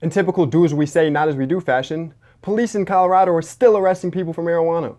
In typical do as we say, not as we do fashion, police in Colorado are still arresting people for marijuana.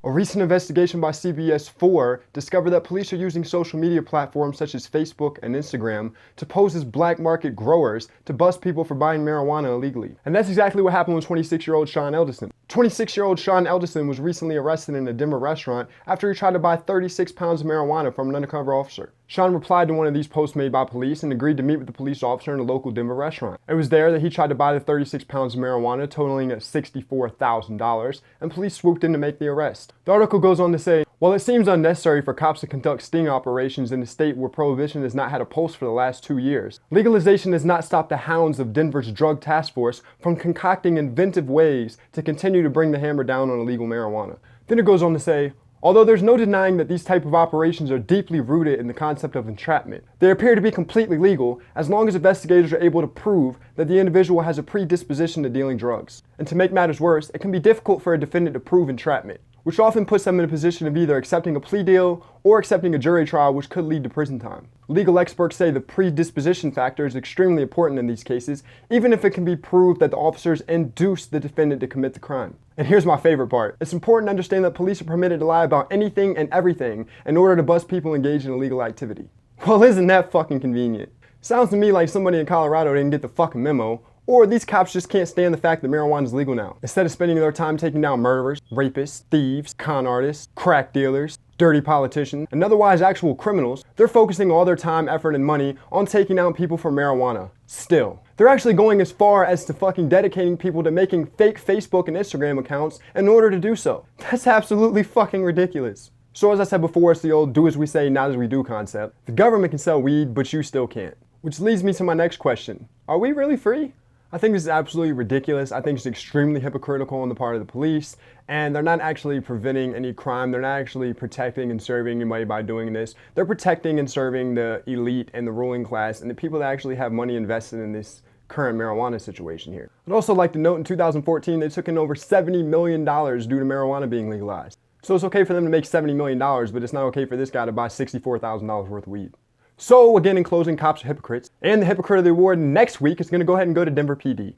A recent investigation by CBS 4 discovered that police are using social media platforms such as Facebook and Instagram to pose as black market growers to bust people for buying marijuana illegally. And that's exactly what happened with 26-year-old Sean Elderson. 26-year-old Sean Elderson was recently arrested in a Denver restaurant after he tried to buy 36 pounds of marijuana from an undercover officer. Sean replied to one of these posts made by police and agreed to meet with the police officer in a local Denver restaurant. It was there that he tried to buy the 36 pounds of marijuana, totaling $64,000, and police swooped in to make the arrest. The article goes on to say, while it seems unnecessary for cops to conduct sting operations in a state where prohibition has not had a pulse for the last 2 years, legalization has not stopped the hounds of Denver's drug task force from concocting inventive ways to continue to bring the hammer down on illegal marijuana. Then it goes on to say, although there's no denying that these type of operations are deeply rooted in the concept of entrapment, they appear to be completely legal as long as investigators are able to prove that the individual has a predisposition to dealing drugs. And to make matters worse, it can be difficult for a defendant to prove entrapment, which often puts them in a position of either accepting a plea deal or accepting a jury trial, which could lead to prison time. Legal experts say the predisposition factor is extremely important in these cases, even if it can be proved that the officers induced the defendant to commit the crime. And here's my favorite part. It's important to understand that police are permitted to lie about anything and everything in order to bust people engaged in illegal activity. Well, isn't that fucking convenient? Sounds to me like somebody in Colorado didn't get the fucking memo, or these cops just can't stand the fact that marijuana is legal now. Instead of spending their time taking down murderers, rapists, thieves, con artists, crack dealers, dirty politicians, and otherwise actual criminals, they're focusing all their time, effort, and money on taking down people for marijuana. Still, they're actually going as far as to fucking dedicating people to making fake Facebook and Instagram accounts in order to do so. That's absolutely fucking ridiculous. So as I said before, it's the old do as we say, not as we do concept. The government can sell weed, but you still can't. Which leads me to my next question. Are we really free? I think this is absolutely ridiculous. I think it's extremely hypocritical on the part of the police, and they're not actually preventing any crime. They're not actually protecting and serving anybody by doing this. They're protecting and serving the elite and the ruling class and the people that actually have money invested in this current marijuana situation here. I'd also like to note in 2014, they took in over $70 million due to marijuana being legalized. So it's okay for them to make $70 million, but it's not okay for this guy to buy $64,000 worth of weed. So again, in closing, cops are hypocrites. And the hypocrite of the award next week is going to go ahead and go to Denver PD.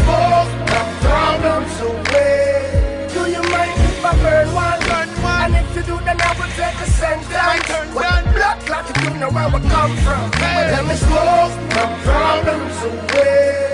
And if you do, then I will take a sentence. When blood clot, you know where we come from. Let me smoke my problems away.